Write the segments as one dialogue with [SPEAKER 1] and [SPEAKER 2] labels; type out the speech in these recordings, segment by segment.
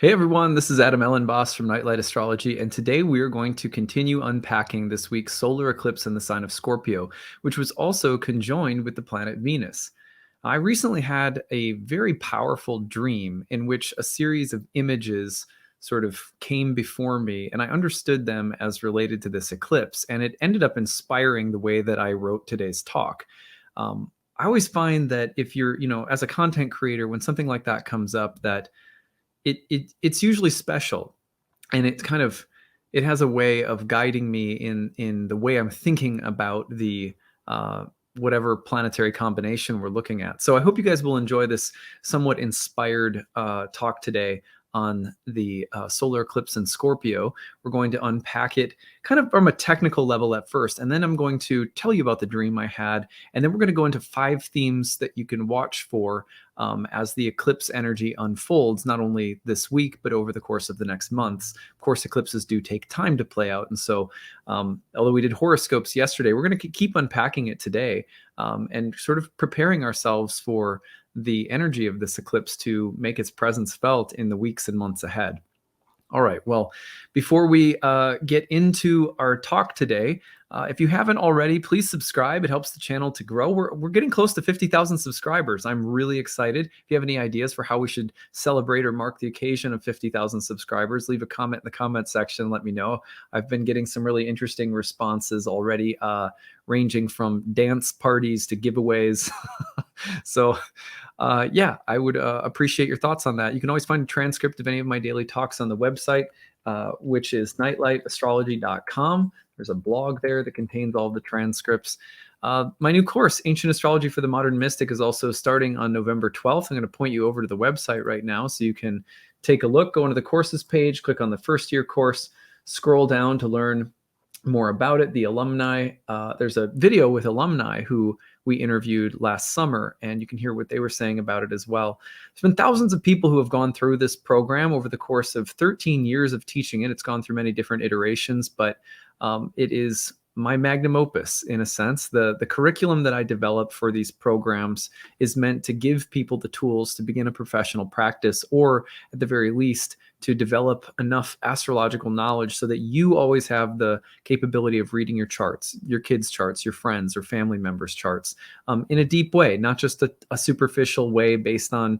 [SPEAKER 1] Hey everyone, this is Elenbaas from Nightlight Astrology, and today we are going to continue unpacking this week's solar eclipse in the sign of Scorpio, which was also conjoined with the planet Venus. I recently had a very powerful dream in which a series of images sort of came before me, and I understood them as related to this eclipse, and it ended up inspiring the way that I wrote today's talk. I always find that if you're, as a content creator, when something like that comes up, that it's usually special, and it has a way of guiding me in the way I'm thinking about the whatever planetary combination we're looking at. So I hope you guys will enjoy this somewhat inspired talk today on the solar eclipse in Scorpio. We're going to unpack it kind of from a technical level at first, and then I'm going to tell you about the dream I had, and then we're going to go into 5 themes that you can watch for as the eclipse energy unfolds, not only this week, but over the course of the next months. Of course, eclipses do take time to play out. And so, although we did horoscopes yesterday, we're going to keep unpacking it today and sort of preparing ourselves for the energy of this eclipse to make its presence felt in the weeks and months ahead. All right. Well, before we get into our talk today, if you haven't already, please subscribe. It helps the channel to grow. We're getting close to 50,000 subscribers. I'm really excited. If you have any ideas for how we should celebrate or mark the occasion of 50,000 subscribers, leave a comment in the comment section. Let me know. I've been getting some really interesting responses already, ranging from dance parties to giveaways. So yeah, I would appreciate your thoughts on that. You can always find a transcript of any of my daily talks on the website, which is nightlightastrology.com. There's a blog there that contains all the transcripts. My new course, Ancient Astrology for the Modern Mystic, is also starting on November 12th. I'm going to point you over to the website right now so you can take a look, go into the courses page, click on the first year course, scroll down to learn more about it. The alumni, there's a video with alumni who we interviewed last summer, and you can hear what they were saying about it as well. There's been thousands of people who have gone through this program over the course of 13 years of teaching it. It's gone through many different iterations, but it is my magnum opus in a sense. The curriculum that I develop for these programs is meant to give people the tools to begin a professional practice, or at the very least, to develop enough astrological knowledge so that you always have the capability of reading your charts, your kids' charts, your friends or family members' charts, in a deep way, not just a superficial way based on,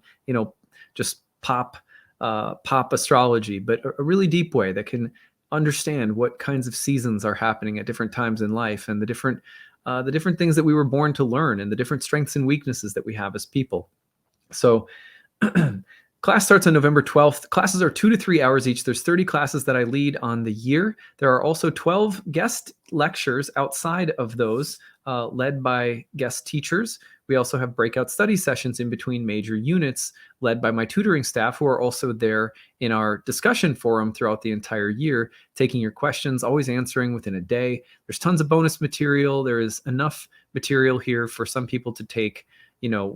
[SPEAKER 1] just pop astrology, but a really deep way that can understand what kinds of seasons are happening at different times in life, and the different things that we were born to learn, and the different strengths and weaknesses that we have as people. So class starts on November 12th. Classes are 2 to 3 hours each. There's 30 classes that I lead on the year. There are also 12 guest lectures outside of those, led by guest teachers. We also have breakout study sessions in between major units led by my tutoring staff, who are also there in our discussion forum throughout the entire year, taking your questions, always answering within a day. There's tons of bonus material. There is enough material here for some people to take,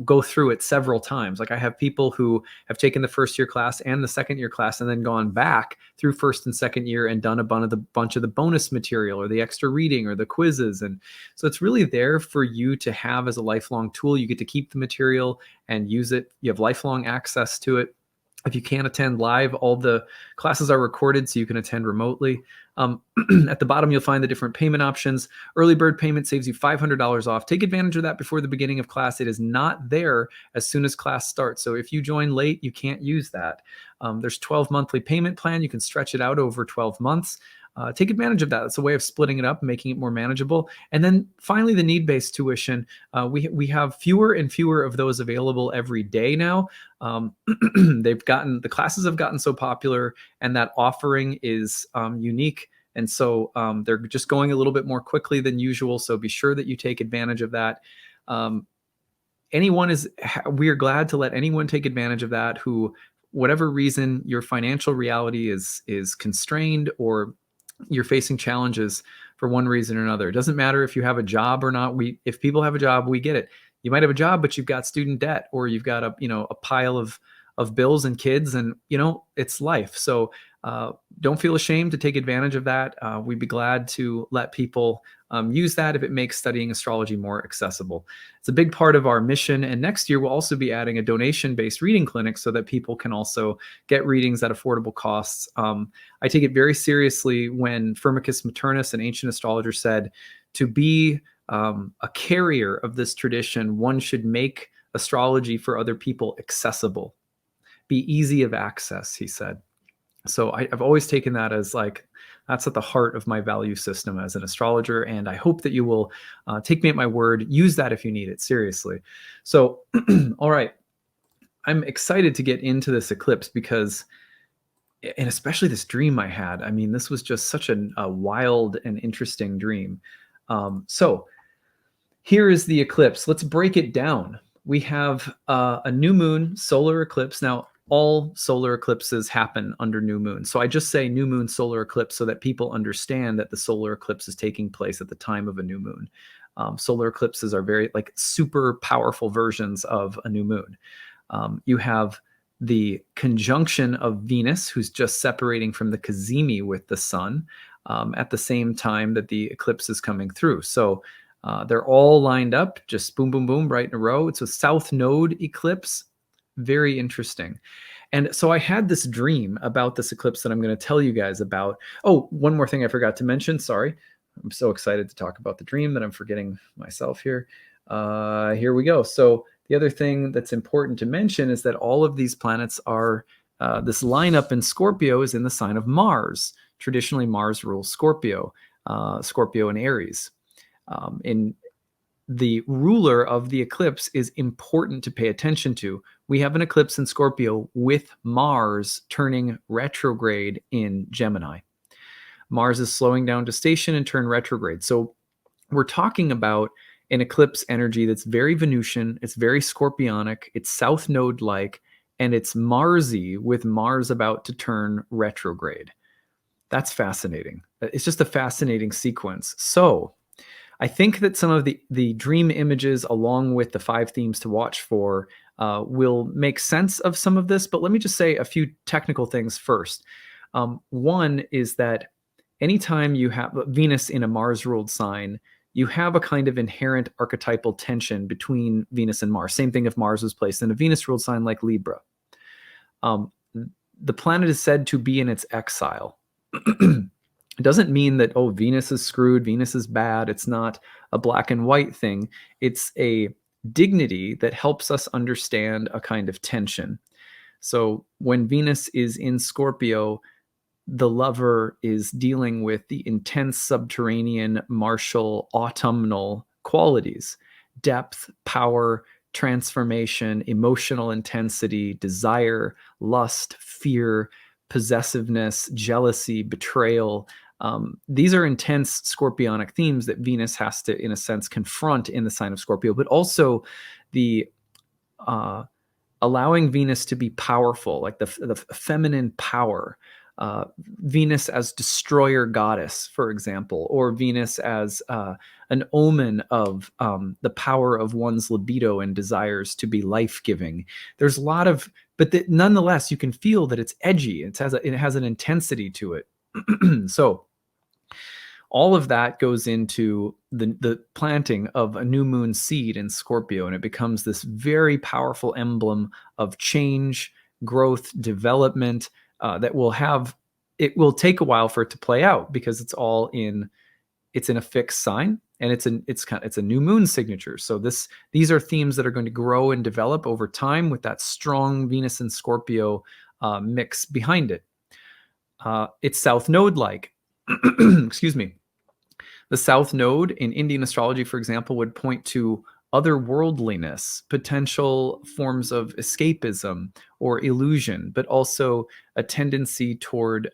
[SPEAKER 1] go through it several times. Like, I have people who have taken the first year class and the second year class and then gone back through first and second year and done a bunch of the bonus material or the extra reading or the quizzes. And so it's really there for you to have as a lifelong tool. You get to keep the material and use it. You have lifelong access to it. If you can't attend live, all the classes are recorded so you can attend remotely. At the bottom, you'll find the different payment options. Early bird payment saves you $500 off. Take advantage of that before the beginning of class. It is not there as soon as class starts. So if you join late, you can't use that. There's 12 monthly payment plan. You can stretch it out over 12 months. Take advantage of that. It's a way of splitting it up, making it more manageable. And then finally, the need-based tuition. We have fewer and fewer of those available every day now. The classes have gotten so popular, and that offering is unique. And so they're just going a little bit more quickly than usual. So be sure that you take advantage of that. We are glad to let anyone take advantage of that who, whatever reason, your financial reality is constrained, or you're facing challenges for one reason or another. It doesn't matter if you have a job or not. If people have a job, we get it. You might have a job, but you've got student debt, or you've got a pile of bills and kids, and it's life. So don't feel ashamed to take advantage of that. We'd be glad to let people use that if it makes studying astrology more accessible. It's a big part of our mission. And next year, we'll also be adding a donation-based reading clinic so that people can also get readings at affordable costs. I take it very seriously when Firmicus Maternus, an ancient astrologer, said to be a carrier of this tradition, one should make astrology for other people accessible, be easy of access, he said. So I've always taken that as like, that's at the heart of my value system as an astrologer. And I hope that you will take me at my word, use that if you need it, seriously. So, all right, I'm excited to get into this eclipse because, and especially this dream I had, I mean, this was just such a wild and interesting dream. So here is the eclipse. Let's break it down. We have a new moon solar eclipse. Now, all solar eclipses happen under new moon. So I just say new moon solar eclipse so that people understand that the solar eclipse is taking place at the time of a new moon. Solar eclipses are very like super powerful versions of a new moon. You have the conjunction of Venus, who's just separating from the cazimi with the sun at the same time that the eclipse is coming through. So they're all lined up, just boom, boom, boom, right in a row. It's a south node eclipse. Very interesting. And so I had this dream about this eclipse that I'm going to tell you guys about. Oh, one more thing I forgot to mention. Sorry. I'm so excited to talk about the dream that I'm forgetting myself here. Here we go. So the other thing that's important to mention is that all of these planets are, this lineup in Scorpio is in the sign of Mars. Traditionally, Mars rules Scorpio, Scorpio and Aries. In the ruler of the eclipse is important to pay attention to. We have an eclipse in Scorpio with Mars turning retrograde in Gemini. Mars is slowing down to station and turn retrograde. So we're talking about an eclipse energy that's very Venusian, it's very Scorpionic, it's south node-like, and it's Marsy with Mars about to turn retrograde. That's fascinating. It's just a fascinating sequence. So I think that some of the dream images, along with the 5 themes to watch for, will make sense of some of this. But let me just say a few technical things first. One is that anytime you have Venus in a Mars-ruled sign, you have a kind of inherent archetypal tension between Venus and Mars. Same thing if Mars was placed in a Venus-ruled sign like Libra. The planet is said to be in its exile. It doesn't mean that, oh, Venus is screwed, Venus is bad. It's not a black and white thing. It's a dignity that helps us understand a kind of tension. So when Venus is in Scorpio, the lover is dealing with the intense subterranean, martial, autumnal qualities: depth, power, transformation, emotional intensity, desire, lust, fear, possessiveness, jealousy, betrayal. These are intense Scorpionic themes that Venus has to, in a sense, confront in the sign of Scorpio, but also the allowing Venus to be powerful, like the feminine power. Venus as destroyer goddess, for example, or Venus as an omen of the power of one's libido and desires to be life-giving. There's a lot of, but nonetheless, you can feel that it's edgy. It has an intensity to it. So all of that goes into the planting of a new moon seed in Scorpio, and it becomes this very powerful emblem of change, growth, development that will have. It will take a while for it to play out because it's in a fixed sign, and it's a new moon signature. So these are themes that are going to grow and develop over time with that strong Venus and Scorpio mix behind it. It's South Node-like. Excuse me. The South Node in Indian astrology, for example, would point to otherworldliness, potential forms of escapism or illusion, but also a tendency toward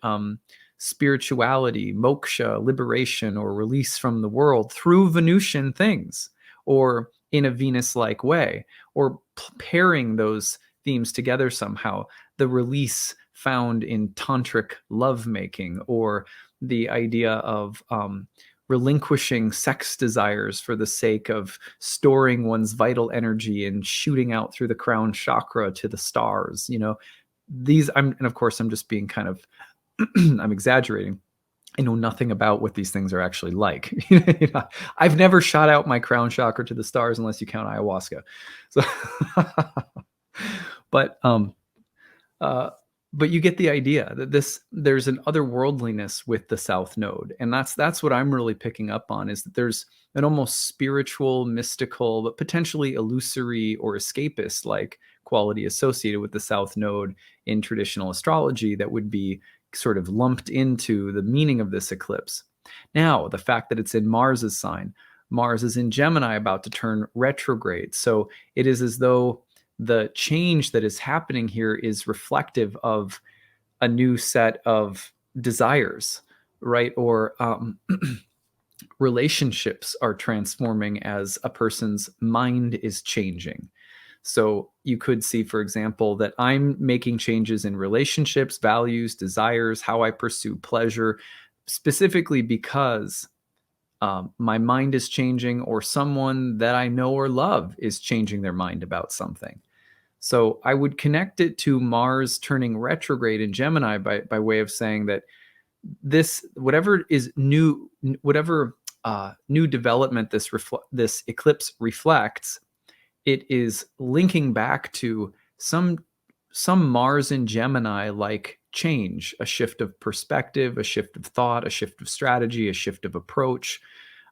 [SPEAKER 1] spirituality, moksha, liberation, or release from the world through Venusian things, or in a Venus-like way, or pairing those themes together somehow. The release found in tantric lovemaking, or the idea of relinquishing sex desires for the sake of storing one's vital energy and shooting out through the crown chakra to the stars. And of course, I'm just being kind of I'm exaggerating. I know nothing about what these things are actually like. I've never shot out my crown chakra to the stars unless you count ayahuasca. So, but uh, but you get the idea that there's an otherworldliness with the South Node, and that's what I'm really picking up on, is that there's an almost spiritual, mystical, but potentially illusory or escapist like quality associated with the South Node in traditional astrology that would be sort of lumped into the meaning of this eclipse. Now, the fact that it's in Mars's sign, Mars is in Gemini, about to turn retrograde. So it is as though the change that is happening here is reflective of a new set of desires, right? Or relationships are transforming as a person's mind is changing. So you could see, for example, that I'm making changes in relationships, values, desires, how I pursue pleasure, specifically because my mind is changing, or someone that I know or love is changing their mind about something. So I would connect it to Mars turning retrograde in Gemini by way of saying that this, whatever is new, whatever new development this eclipse reflects, it is linking back to some Mars in Gemini like change, a shift of perspective, a shift of thought, a shift of strategy, a shift of approach,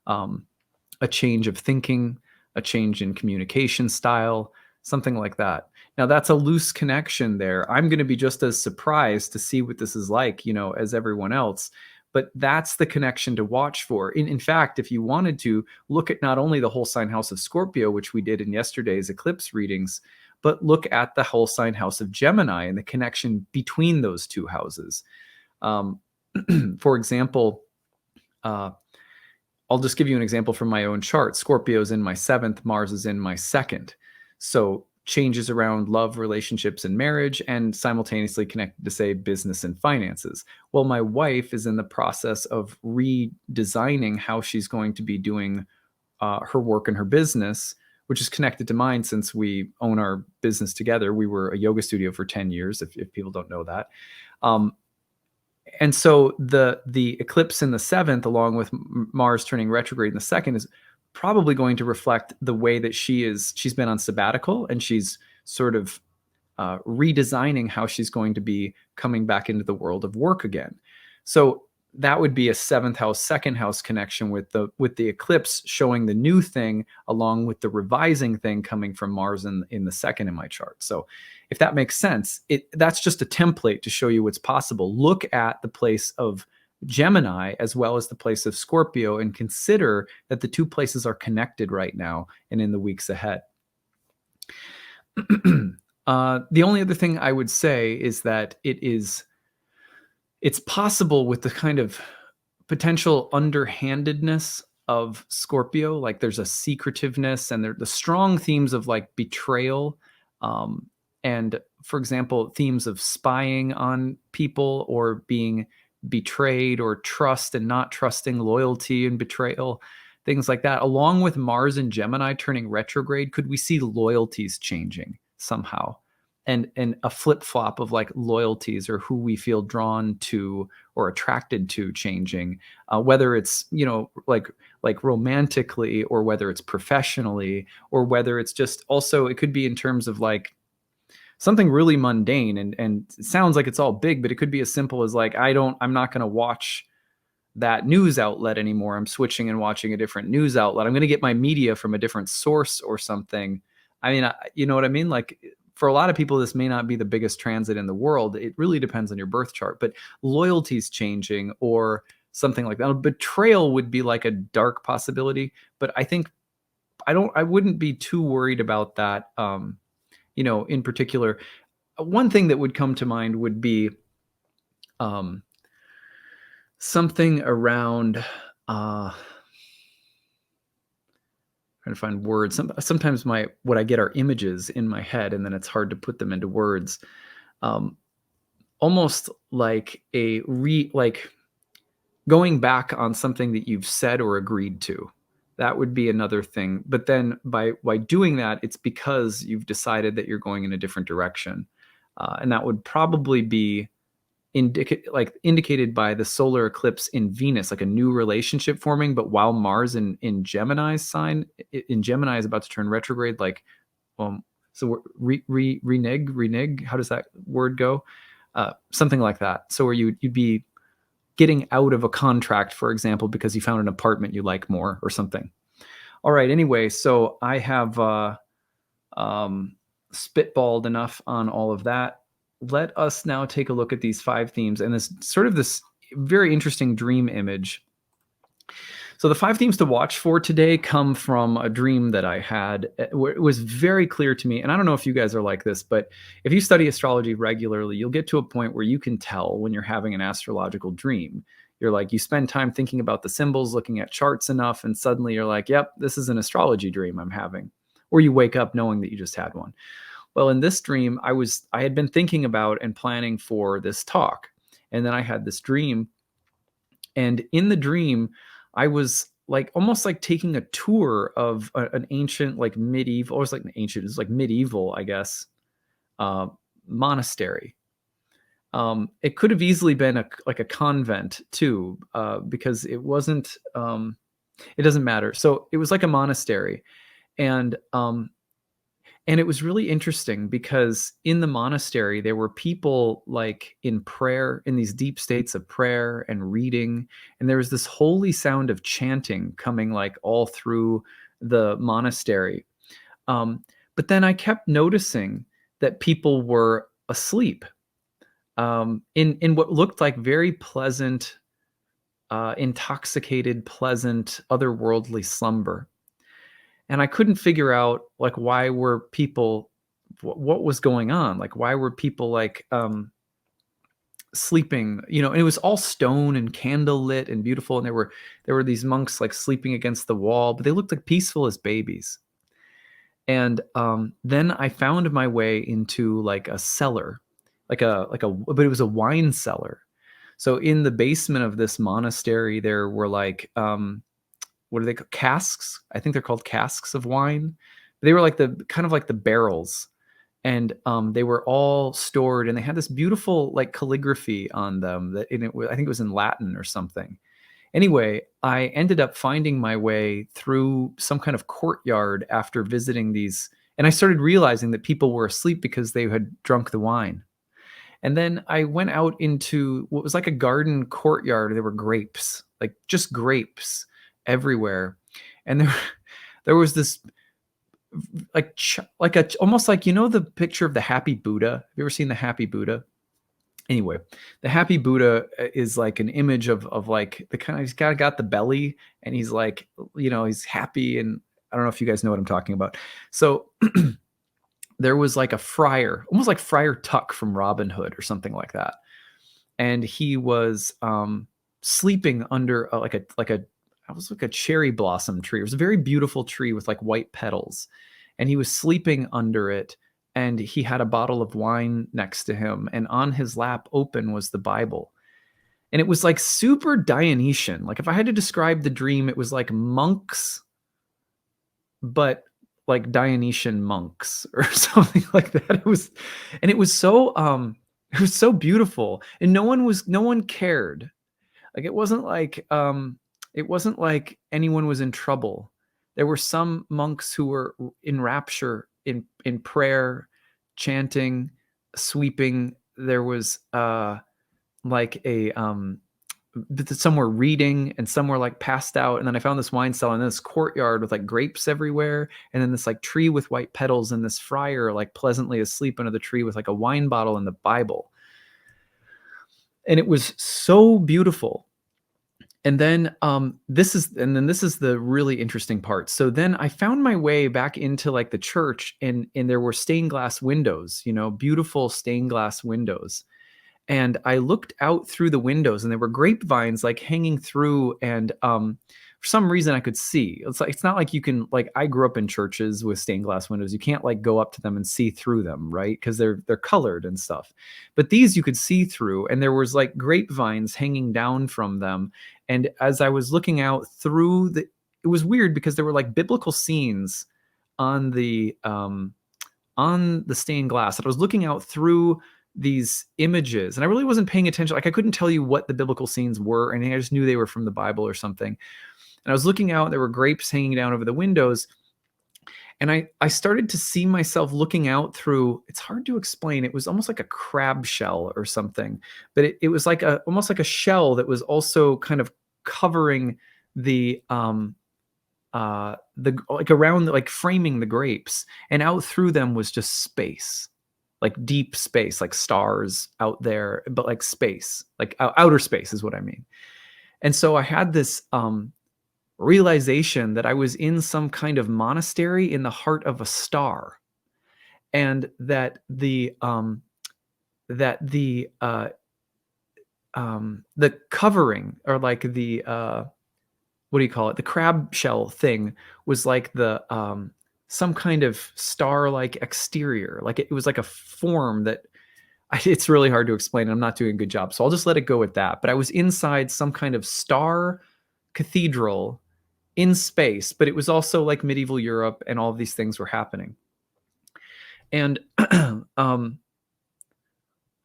[SPEAKER 1] a change of thinking, a change in communication style, something like that. Now that's a loose connection there. I'm going to be just as surprised to see what this is like, as everyone else. But that's the connection to watch for. In fact, if you wanted to look at not only the whole sign house of Scorpio, which we did in yesterday's eclipse readings, but look at the whole sign house of Gemini and the connection between those two houses. For example, I'll just give you an example from my own chart. Scorpio is in my 7th, Mars is in my 2nd. So changes around love, relationships, and marriage, and simultaneously connected to, say, business and finances. Well, my wife is in the process of redesigning how she's going to be doing her work and her business, which is connected to mine since we own our business together. We were a yoga studio for 10 years, if people don't know that. And so the eclipse in the 7th, along with Mars turning retrograde in the 2nd, is probably going to reflect the way that she's been on sabbatical, and she's sort of redesigning how she's going to be coming back into the world of work again. So that would be a 7th house, 2nd house connection with the eclipse showing the new thing, along with the revising thing coming from Mars in the 2nd in my chart. So if that makes sense, that's just a template to show you what's possible. Look at the place of Gemini as well as the place of Scorpio, and consider that the two places are connected right now and in the weeks ahead. The only other thing I would say is that it's possible, with the kind of potential underhandedness of Scorpio, like there's a secretiveness and the strong themes of like betrayal, and, for example, themes of spying on people or being betrayed, or trust and not trusting, loyalty and betrayal, things like that. Along with Mars and Gemini turning retrograde, could we see loyalties changing somehow? And a flip-flop of like loyalties, or who we feel drawn to or attracted to, changing, whether it's, like romantically, or whether it's professionally, or whether it's just also, it could be in terms of like something really mundane, and it sounds like it's all big, but it could be as simple as like, I'm not going to watch that news outlet anymore. I'm switching and watching a different news outlet. I'm going to get my media from a different source or something. I mean, you know what I mean? Like, for a lot of people, this may not be the biggest transit in the world. It really depends on your birth chart, but loyalty's changing, or something like that. Betrayal would be like a dark possibility, but I think I wouldn't be too worried about that. In particular, one thing that would come to mind would be something around trying to find words. Sometimes what I get are images in my head, and then it's hard to put them into words. Almost like like going back on something that you've said or agreed to. That would be another thing. But then by doing that, it's because you've decided that you're going in a different direction. And that would probably be indicated by the solar eclipse in Venus, like a new relationship forming. But while Mars in Gemini's sign, in Gemini, is about to turn retrograde, like, so renege. How does that word go? Something like that. So where you'd be getting out of a contract, for example, because you found an apartment you like more or something. All right. Anyway, so I have spitballed enough on all of that. Let us now take a look at these 5 themes and this very interesting dream image. So the 5 themes to watch for today come from a dream that I had. It was very clear to me, and I don't know if you guys are like this, but if you study astrology regularly, you'll get to a point where you can tell when you're having an astrological dream. You're like, you spend time thinking about the symbols, looking at charts enough, and suddenly you're like, yep, this is an astrology dream I'm having. Or you wake up knowing that you just had one. Well, in this dream, I had been thinking about and planning for this talk. And then I had this dream. And in the dream, I was like almost like taking a tour of an ancient, like medieval, or it's like an ancient, it's like medieval, I guess, monastery. It could have easily been like a convent too, because it wasn't. It doesn't matter. So it was like a monastery, and it was really interesting because in the monastery, there were people like in prayer, in these deep states of prayer and reading. And there was this holy sound of chanting coming like all through the monastery. But then I kept noticing that people were asleep in what looked like very pleasant, intoxicated, pleasant, otherworldly slumber. And I couldn't figure out like why were people, what was going on? Like why were people like sleeping? And it was all stone and candle lit and beautiful. And there were these monks like sleeping against the wall, but they looked like peaceful as babies. And then I found my way into like a cellar, but it was a wine cellar. So in the basement of this monastery, there were like what are they called? Casks. I think they're called casks of wine. They were like the kind of like the barrels, and they were all stored, and they had this beautiful like calligraphy on them that, and I think it was in Latin or something. Anyway, I ended up finding my way through some kind of courtyard after visiting these, and I started realizing that people were asleep because they had drunk the wine. And then I went out into what was like a garden courtyard. There were grapes, like just grapes everywhere. And there was this like almost like, the picture of the happy Buddha. Have you ever seen the happy Buddha? Anyway, the happy Buddha is like an image of like the kind of, he's kind of got the belly and he's like, he's happy. And I don't know if you guys know what I'm talking about. So there was like a friar, almost like Friar Tuck from Robin Hood or something like that. And he was sleeping under it was like a cherry blossom tree. It was a very beautiful tree with like white petals. And he was sleeping under it. And he had a bottle of wine next to him. And on his lap open was the Bible. And it was like super Dionysian. Like if I had to describe the dream, it was like monks, but like Dionysian monks or something like that. It was so beautiful. And no one cared. Like it wasn't like anyone was in trouble. There were some monks who were in rapture, in prayer, chanting, sweeping. There was like some were reading and some were like passed out. And then I found this wine cellar in this courtyard with like grapes everywhere. And then this like tree with white petals and this friar like pleasantly asleep under the tree with like a wine bottle and the Bible. And it was so beautiful. And then this is the really interesting part. So then I found my way back into like the church, and there were stained glass windows, beautiful stained glass windows. And I looked out through the windows, and there were grapevines like hanging through, and for some reason I could see. It's not like you can, like, I grew up in churches with stained glass windows. You can't like go up to them and see through them, right? Because they're colored and stuff. But these you could see through, and there was like grapevines hanging down from them. And as I was looking out through it was weird because there were like biblical scenes on the stained glass that I was looking out through these images, and I really wasn't paying attention. Like I couldn't tell you what the biblical scenes were, and I just knew they were from the Bible or something. And I was looking out, there were grapes hanging down over the windows, and I started to see myself looking out through, it's hard to explain. It was almost like a crab shell or something, but it was like a almost like a shell that was also kind of covering the like around, like framing the grapes, and out through them was just space, like deep space, like stars out there, but like space, like outer space is what I mean. And so I had this realization that I was in some kind of monastery in the heart of a star, and the covering, or like the what do you call it? The crab shell thing was like the some kind of star-like exterior. Like it was like a form that it's really hard to explain. I'm not doing a good job, so I'll just let it go with that. But I was inside some kind of star cathedral in space, but it was also like medieval Europe, and all of these things were happening. And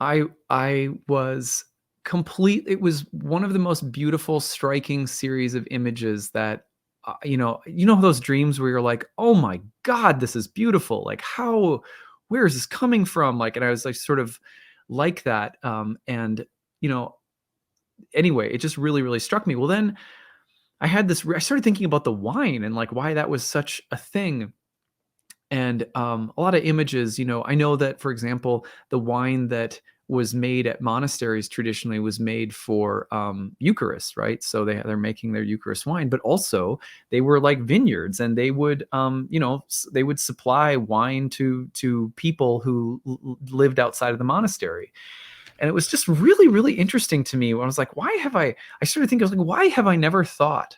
[SPEAKER 1] I was complete. It was one of the most beautiful, striking series of images that those dreams where you're like, oh my God, this is beautiful. Like where is this coming from? Like, and I was like sort of like that. And anyway, it just really, really struck me. Well, then I started thinking about the wine and like why that was such a thing. And a lot of images, I know that, for example, the wine that was made at monasteries traditionally was made for Eucharist, right? So they're making their Eucharist wine, but also they were like vineyards, and they would, they would supply wine to people who lived outside of the monastery. And it was just really, really interesting to me when I was like, I started thinking, I was like, why have I never thought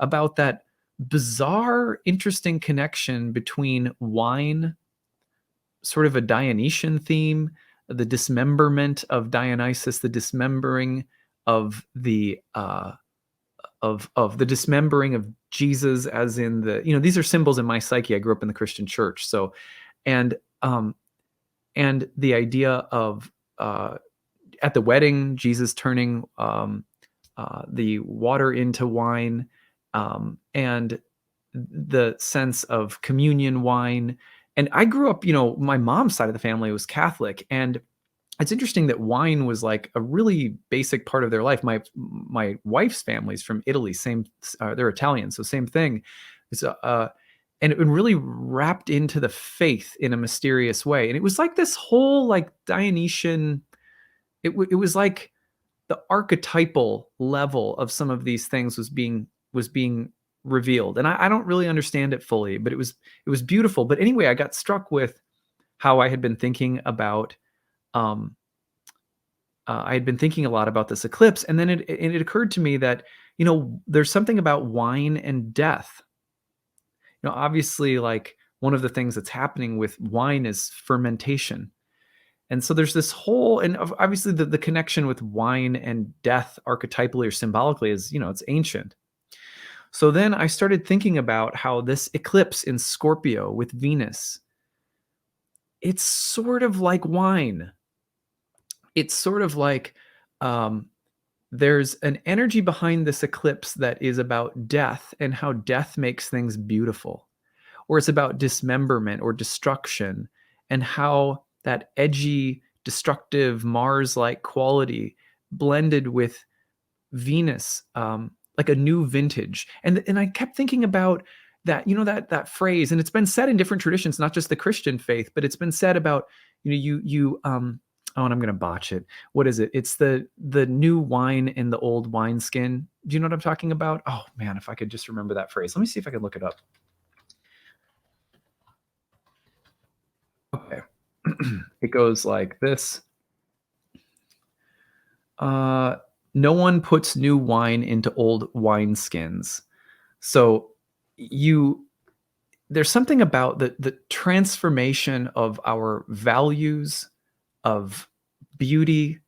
[SPEAKER 1] about that bizarre, interesting connection between wine, sort of a Dionysian theme, the dismemberment of Dionysus, the dismembering of the the dismembering of Jesus, as in these are symbols in my psyche. I grew up in the Christian church, so and the idea of at the wedding, Jesus turning the water into wine, and the sense of communion wine. And I grew up, my mom's side of the family was Catholic, and it's interesting that wine was like a really basic part of their life. My wife's family's from Italy, same, they're Italian, so same thing. It's and it really wrapped into the faith in a mysterious way. And it was like this whole like Dionysian, it was like the archetypal level of some of these things was being revealed. And I don't really understand it fully, but it was beautiful. But anyway, I got struck with how I had been thinking about I had been thinking a lot about this eclipse, and then it occurred to me that there's something about wine and death. Obviously, like one of the things that's happening with wine is fermentation. And so there's this whole, and obviously the connection with wine and death archetypally or symbolically is, it's ancient. So then I started thinking about how this eclipse in Scorpio with Venus, it's sort of like wine. It's sort of like there's an energy behind this eclipse that is about death and how death makes things beautiful. Or it's about dismemberment or destruction, and how that edgy, destructive, Mars-like quality blended with Venus, like a new vintage. And I kept thinking about that, that phrase, and it's been said in different traditions, not just the Christian faith, but it's been said about, oh, and I'm going to botch it. What is it? It's the new wine in the old wineskin. Do you know what I'm talking about? Oh man, if I could just remember that phrase. Let me see if I can look it up. Okay. It goes like this. No one puts new wine into old wineskins. So there's something about the transformation of our values of beauty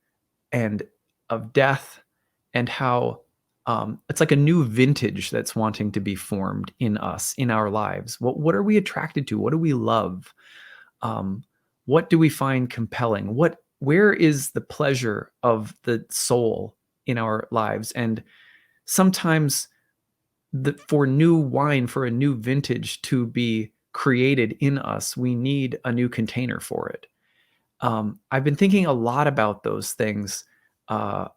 [SPEAKER 1] and of death, and how it's like a new vintage that's wanting to be formed in us, in our lives. What are we attracted to? What do we love? What do we find compelling? What where is the pleasure of the soul in our lives? And sometimes for new wine, for a new vintage to be created in us, we need a new container for it. I've been thinking a lot about those things uh,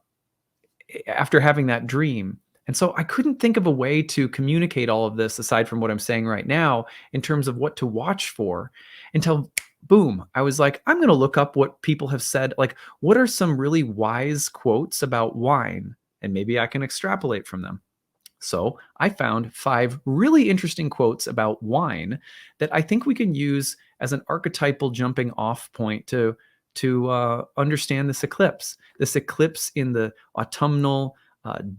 [SPEAKER 1] after having that dream. And so I couldn't think of a way to communicate all of this aside from what I'm saying right now in terms of what to watch for until boom, I was like, I'm going to look up what people have said. Like, what are some really wise quotes about wine? And maybe I can extrapolate from them. So I found 5 really interesting quotes about wine that I think we can use as an archetypal jumping off point to understand this eclipse. This eclipse in the autumnal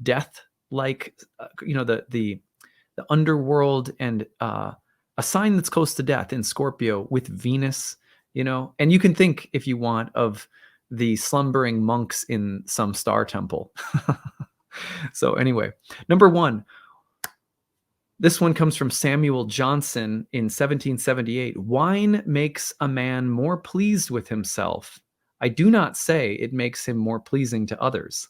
[SPEAKER 1] death, like the underworld, and a sign that's close to death in Scorpio with Venus. And you can think, if you want, of the slumbering monks in some star temple. So anyway, number 1, this one comes from Samuel Johnson in 1778. Wine makes a man more pleased with himself. I do not say it makes him more pleasing to others.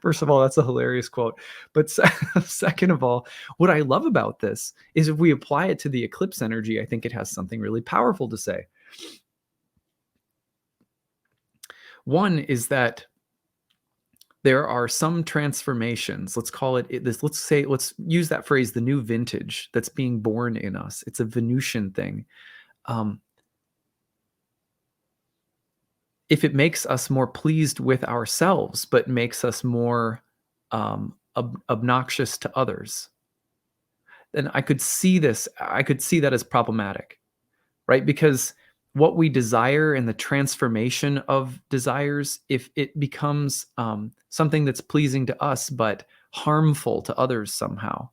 [SPEAKER 1] First of all, that's a hilarious quote. But second of all, what I love about this is if we apply it to the eclipse energy, I think it has something really powerful to say. One is that there are some transformations. Let's call it this. Let's use that phrase, the new vintage that's being born in us. It's a Venusian thing. If it makes us more pleased with ourselves, but makes us more obnoxious to others, then I could see that as problematic, right? Because what we desire and the transformation of desires, if it becomes something that's pleasing to us but harmful to others somehow,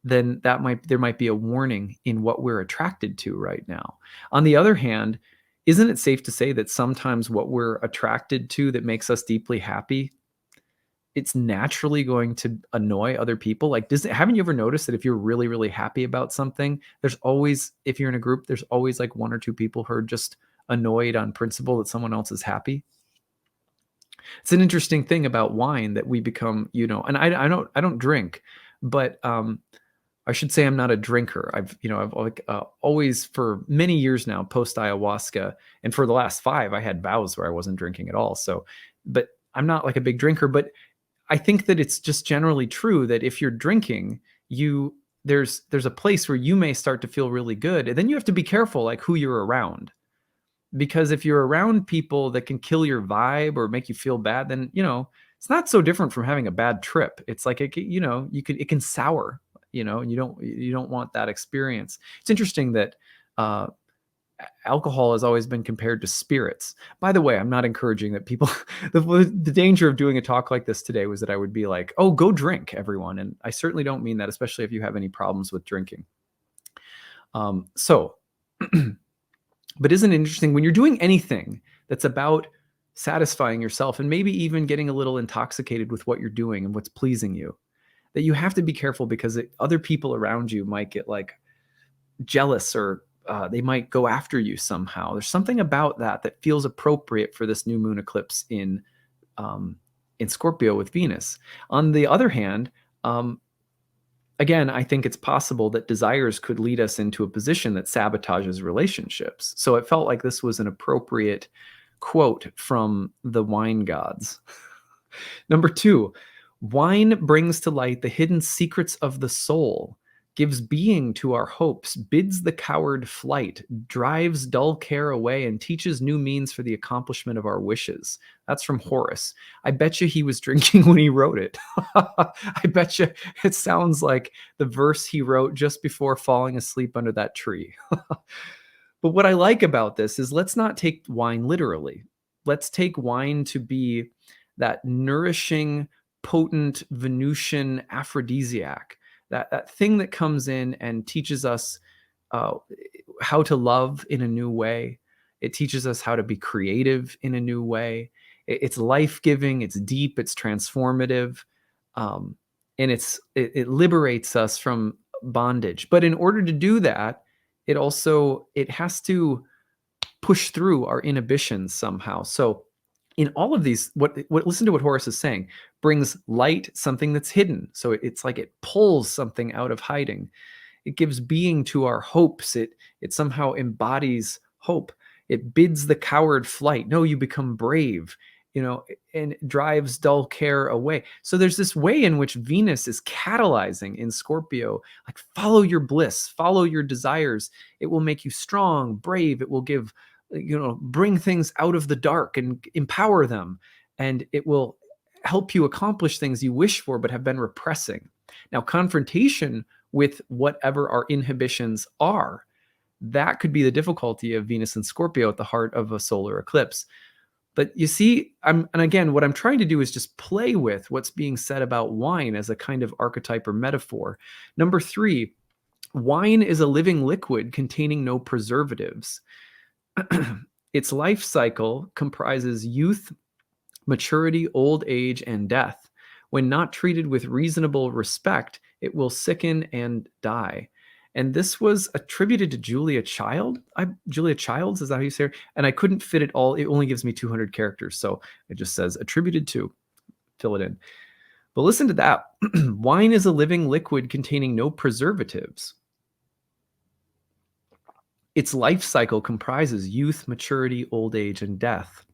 [SPEAKER 1] then there might be a warning in what we're attracted to right now. On the other hand, isn't it safe to say that sometimes what we're attracted to that makes us deeply happy, it's naturally going to annoy other people? Like, haven't you ever noticed that if you're really, really happy about something, there's always, if you're in a group, there's always like 1 or 2 people who are just annoyed on principle that someone else is happy? It's an interesting thing about wine that we become, and I don't drink, but I should say I'm not a drinker. I've like always for many years now post ayahuasca, and for the last 5, I had vows where I wasn't drinking at all. So, but I'm not like a big drinker. But I think that it's just generally true that if you're drinking, there's a place where you may start to feel really good, and then you have to be careful like who you're around, because if you're around people that can kill your vibe or make you feel bad, then it's not so different from having a bad trip. It's like it can sour, and you don't want that experience. It's interesting that alcohol has always been compared to spirits. By the way, I'm not encouraging that people. The danger of doing a talk like this today was that I would be like, "Oh, go drink, everyone," and I certainly don't mean that, especially if you have any problems with drinking. So. But isn't it interesting when you're doing anything that's about satisfying yourself and maybe even getting a little intoxicated with what you're doing and what's pleasing you, that you have to be careful because other people around you might get like jealous or they might go after you somehow. There's something about that feels appropriate for this new moon eclipse in Scorpio with Venus. On the other hand, again, I think it's possible that desires could lead us into a position that sabotages relationships. So it felt like this was an appropriate quote from the wine gods. Number 2, wine brings to light the hidden secrets of the soul, gives being to our hopes, bids the coward flight, drives dull care away, and teaches new means for the accomplishment of our wishes. That's from Horace. I bet you he was drinking when he wrote it. I bet you it sounds like the verse he wrote just before falling asleep under that tree. But what I like about this is, let's not take wine literally. Let's take wine to be that nourishing, potent Venusian aphrodisiac, that thing that comes in and teaches us how to love in a new way. It teaches us how to be creative in a new way. It's life-giving, it's deep, it's transformative, and it liberates us from bondage. But in order to do that, it has to push through our inhibitions somehow. So in all of these, what listen to what Horace is saying, brings light, something that's hidden. So it's like it pulls something out of hiding. It gives being to our hopes. It somehow embodies hope. It bids the coward flight. No, you become brave, and drives dull care away. So there's this way in which Venus is catalyzing in Scorpio, like follow your bliss, follow your desires. It will make you strong, brave. It will give, bring things out of the dark and empower them. And it will help you accomplish things you wish for but have been repressing. Now, confrontation with whatever our inhibitions are, that could be the difficulty of Venus and Scorpio at the heart of a solar eclipse. But you see, and again, what I'm trying to do is just play with what's being said about wine as a kind of archetype or metaphor. Number 3, wine is a living liquid containing no preservatives. Its life cycle comprises youth, maturity, old age, and death. When not treated with reasonable respect, it will sicken and die. And this was attributed to Julia Child. Julia Childs, is that how you say it? And I couldn't fit it all. It only gives me 200 characters. So it just says attributed to, fill it in. But listen to that. Wine is a living liquid containing no preservatives. Its life cycle comprises youth, maturity, old age, and death.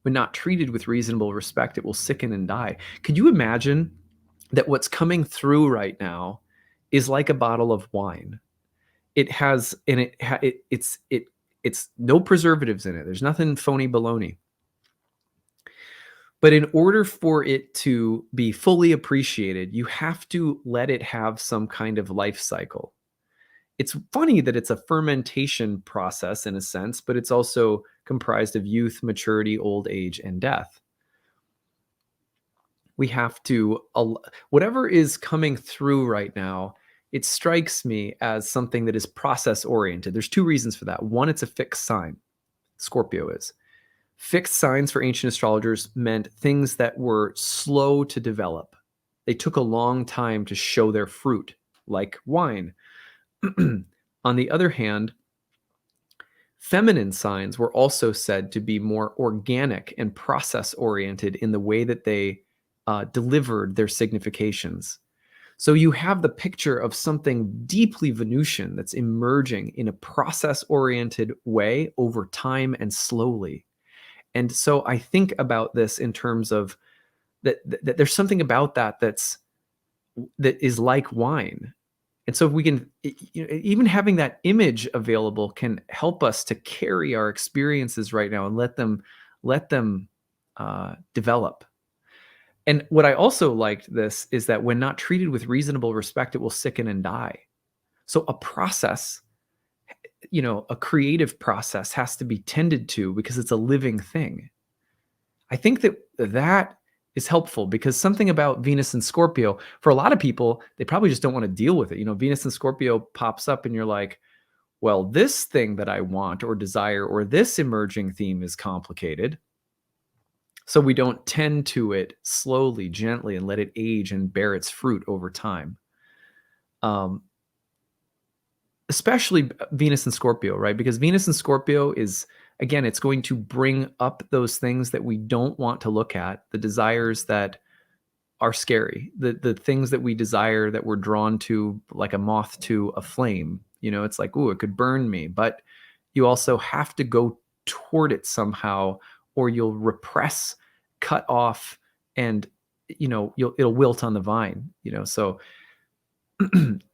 [SPEAKER 1] When not treated with reasonable respect, it will sicken and die. Could you imagine that what's coming through right now is like a bottle of wine? It has, and it's no preservatives in it. There's nothing phony baloney. But in order for it to be fully appreciated, you have to let it have some kind of life cycle. It's funny that it's a fermentation process in a sense, but it's also comprised of youth, maturity, old age, and death. We have to, whatever is coming through right now, it strikes me as something that is process oriented. There's 2 reasons for that. One, it's a fixed sign. Scorpio is. Fixed signs for ancient astrologers meant things that were slow to develop. They took a long time to show their fruit, like wine. On the other hand, feminine signs were also said to be more organic and process oriented in the way that they delivered their significations. So you have the picture of something deeply Venusian that's emerging in a process oriented way over time and slowly. And so I think about this in terms of that there's something about that is like wine. And so if we can, even having that image available can help us to carry our experiences right now and let them develop. And what I also liked this is that when not treated with reasonable respect, it will sicken and die. So a process, a creative process has to be tended to because it's a living thing. I think that is helpful because something about Venus and Scorpio, for a lot of people, they probably just don't want to deal with it. Venus and Scorpio pops up and you're like, well, this thing that I want or desire or this emerging theme is complicated. So we don't tend to it slowly, gently, and let it age and bear its fruit over time. Especially Venus and Scorpio, right? Because Venus and Scorpio is, again, it's going to bring up those things that we don't want to look at, the desires that are scary, the things that we desire that we're drawn to like a moth to a flame. It's like, ooh, it could burn me. But you also have to go toward it somehow, or you'll repress, cut off, and it'll wilt on the vine. So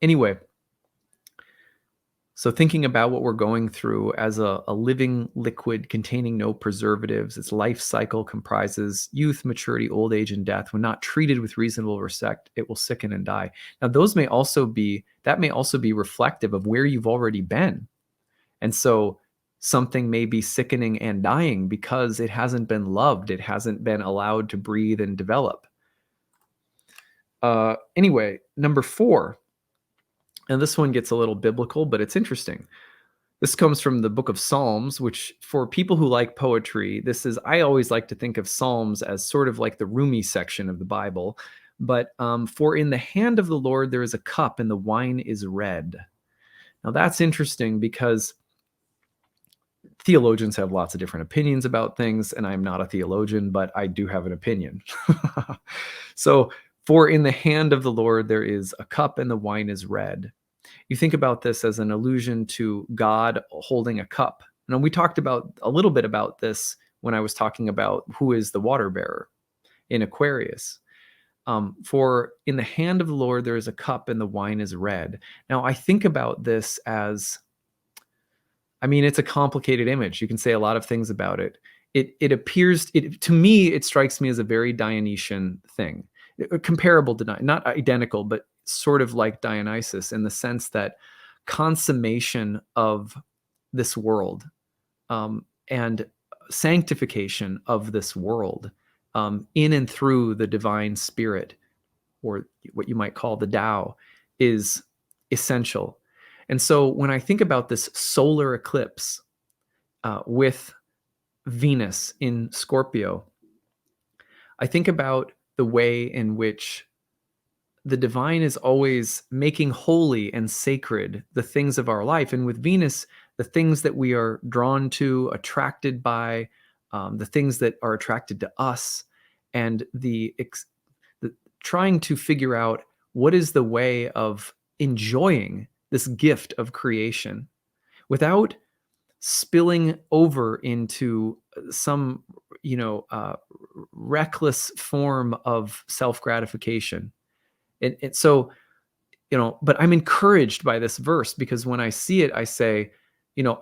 [SPEAKER 1] anyway. So thinking about what we're going through as a living liquid containing no preservatives, its life cycle comprises youth, maturity, old age, and death. When not treated with reasonable respect, it will sicken and die. Now, that may also be reflective of where you've already been. And so something may be sickening and dying because it hasn't been loved. It hasn't been allowed to breathe and develop. Anyway, number 4. And this one gets a little biblical, but it's interesting. This comes from the book of Psalms, which for people who like poetry, I always like to think of Psalms as sort of like the Rumi section of the Bible. But for in the hand of the Lord there is a cup and the wine is red. Now that's interesting because theologians have lots of different opinions about things, and I'm not a theologian, but I do have an opinion. So, for in the hand of the Lord there is a cup, and the wine is red. You think about this as an allusion to God holding a cup. Now, we talked about a little bit about this when I was talking about who is the water bearer in Aquarius. For in the hand of the Lord there is a cup, and the wine is red. Now, I think about this as, I mean, it's a complicated image. You can say a lot of things about it. It appears, to me, it strikes me as a very Dionysian thing, comparable to, not identical, but sort of like Dionysus, in the sense that consummation of this world, and sanctification of this world, in and through the divine spirit, or what you might call the Tao, is essential. And so when I think about this solar eclipse, with Venus in Scorpio, I think about the way in which the divine is always making holy and sacred the things of our life. And with Venus, the things that we are drawn to, attracted by, the things that are attracted to us, and the trying to figure out what is the way of enjoying this gift of creation without spilling over into some, reckless form of self-gratification. And so, but I'm encouraged by this verse, because when I see it, I say,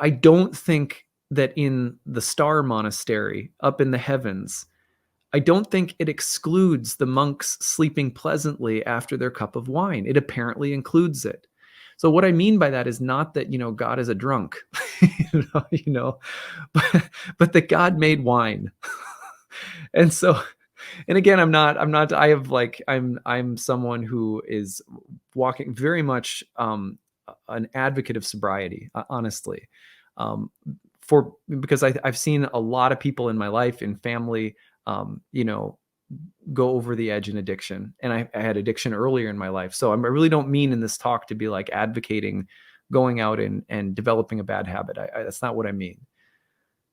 [SPEAKER 1] I don't think that in the star monastery up in the heavens, I don't think it excludes the monks sleeping pleasantly after their cup of wine. It apparently includes it. So what I mean by that is not that, God is a drunk, but that God made wine. And so, and again, I'm someone who is walking very much, an advocate of sobriety, honestly, because I've seen a lot of people in my life, in family, go over the edge in addiction. And I had addiction earlier in my life. So I really don't mean in this talk to be like advocating going out and developing a bad habit. That's not what I mean.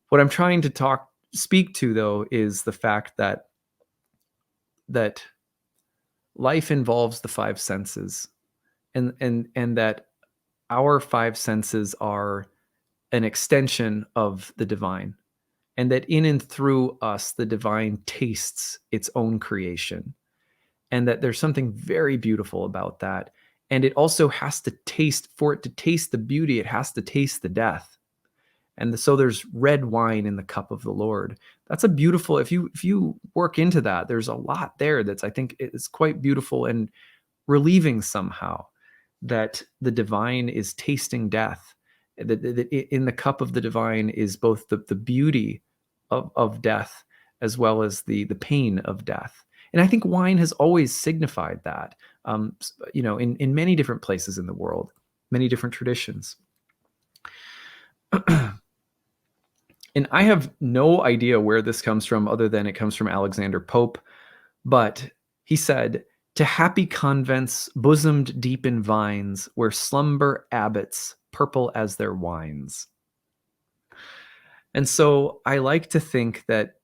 [SPEAKER 1] What I'm trying to speak to, though, is the fact that life involves the five senses, and that our five senses are an extension of the divine, and that in and through us, the divine tastes its own creation, and that there's something very beautiful about that. And it also has to taste, for it to taste the beauty, it has to taste the death. And so there's red wine in the cup of the Lord. That's a beautiful, if you work into that, there's a lot there that's, I think, it's quite beautiful and relieving somehow, that the divine is tasting death. That in the cup of the divine is both the beauty of death, as well as the pain of death. And I think wine has always signified that, in many different places in the world, many different traditions. And I have no idea where this comes from, other than it comes from Alexander Pope. But he said, "To happy convents bosomed deep in vines, where slumber abbots purple as their wines." And so I like to think that,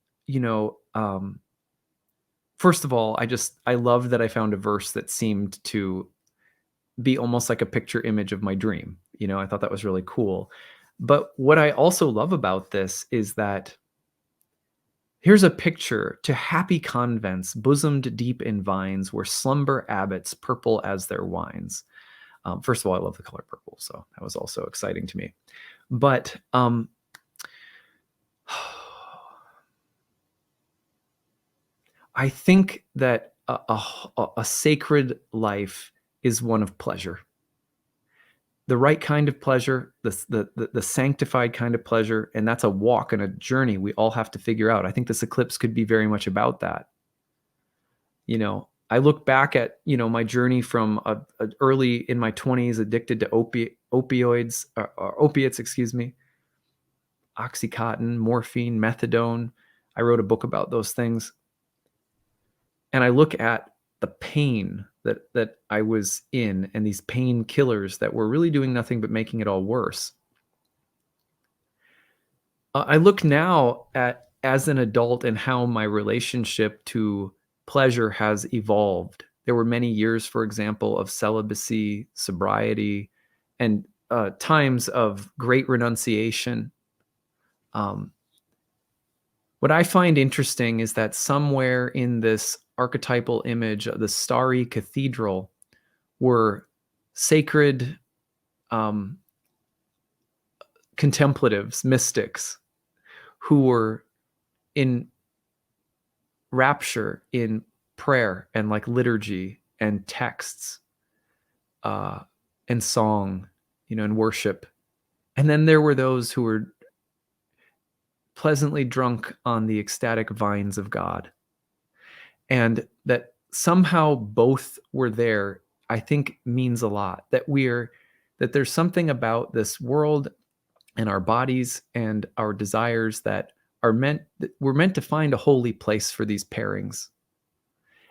[SPEAKER 1] first of all, I love that I found a verse that seemed to be almost like a picture image of my dream. I thought that was really cool. But what I also love about this is that here's a picture: "To happy convents bosomed deep in vines, where slumber abbots purple as their wines." First of all, I love the color purple, so that was also exciting to me. But I think that a sacred life is one of pleasure. The right kind of pleasure, the sanctified kind of pleasure, and that's a walk and a journey we all have to figure out. I think this eclipse could be very much about that. I look back at, my journey from early in my 20s, addicted to opioids, or opiates, excuse me, Oxycontin, morphine, methadone. I wrote a book about those things. And I look at the pain that I was in, and these painkillers that were really doing nothing but making it all worse. I look now at as an adult and how my relationship to pleasure has evolved. There were many years, for example, of celibacy, sobriety, and times of great renunciation. Um, what I find interesting is that somewhere in this archetypal image of the starry cathedral were sacred um, contemplatives, mystics, who were in rapture in prayer and like liturgy and texts uh, and song, and worship. And then there were those who were pleasantly drunk on the ecstatic vines of God. And that somehow both were there, I think means a lot. That there's something about this world and our bodies and our desires that we're meant to find a holy place for these pairings.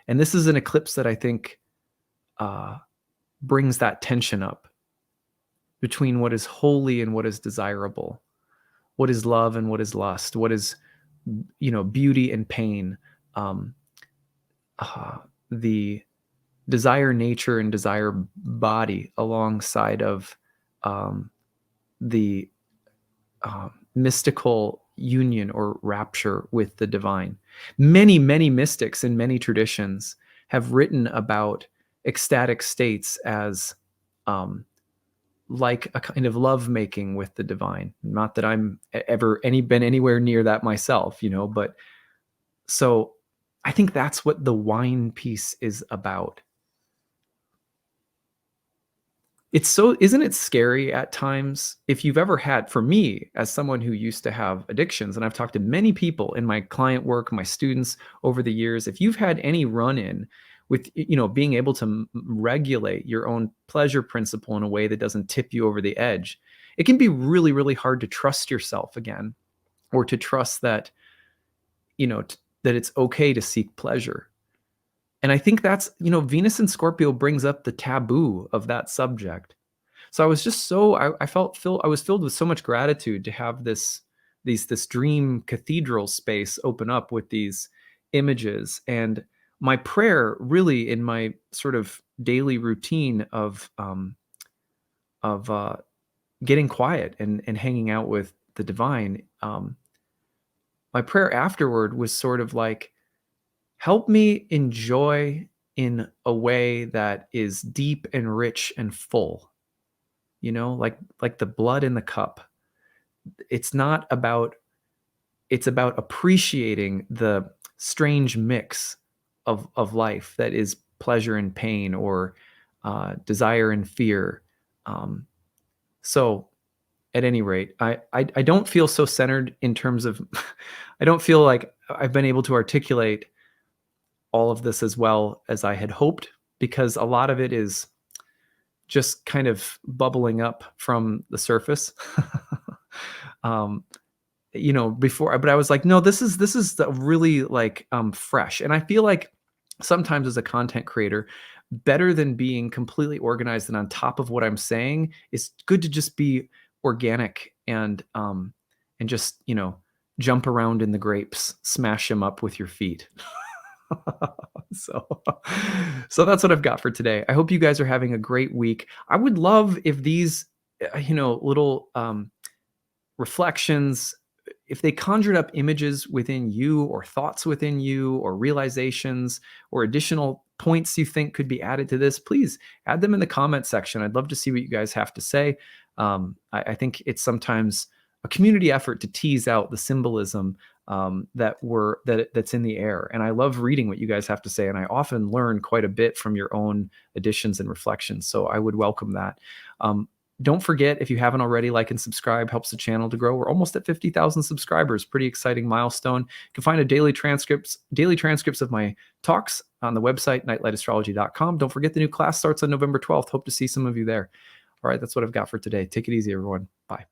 [SPEAKER 1] And this is an eclipse that I think uh, brings that tension up between what is holy and what is desirable, what is love and what is lust, what is beauty and pain, um, the desire nature and desire body alongside of um, the mystical union or rapture with the divine. Many, many mystics in many traditions have written about ecstatic states as like a kind of love making with the divine. Not that I'm ever been anywhere near that myself, but so I think that's what the wine piece is about. Isn't it scary at times if you've ever had, for me, as someone who used to have addictions, and I've talked to many people in my client work, my students over the years, if you've had any run in with, being able to regulate your own pleasure principle in a way that doesn't tip you over the edge, it can be really, really hard to trust yourself again, or to trust that, that it's okay to seek pleasure. And I think that's, Venus and Scorpio brings up the taboo of that subject. So I was just I was filled with so much gratitude to have this dream cathedral space open up with these images. And my prayer really in my sort of daily routine of getting quiet and hanging out with the divine, my prayer afterward was sort of like, help me enjoy in a way that is deep and rich and full, like the blood in the cup. It's not about, it's about appreciating the strange mix of life that is pleasure and pain, or desire and fear. So at any rate, I don't feel so centered in terms of, I don't feel like I've been able to articulate all of this as well as I had hoped, because a lot of it is just kind of bubbling up from the surface. um, before, but I was like, no, this is the really like fresh. And I feel like sometimes as a content creator, better than being completely organized and on top of what I'm saying, is good to just be organic and just, jump around in the grapes, smash them up with your feet. so so that's what I've got for today. I hope you guys are having a great week. I would love if these little reflections, if they conjured up images within you, or thoughts within you, or realizations, or additional points you think could be added to this, please add them in the comment section. I'd love to see what you guys have to say. I think it's sometimes a community effort to tease out the symbolism that's in the air. And I love reading what you guys have to say. And I often learn quite a bit from your own additions and reflections. So I would welcome that. Don't forget, if you haven't already, like and subscribe, helps the channel to grow. We're almost at 50,000 subscribers. Pretty exciting milestone. You can find daily transcripts of my talks on the website, nightlightastrology.com. Don't forget the new class starts on November 12th. Hope to see some of you there. All right, that's what I've got for today. Take it easy, everyone. Bye.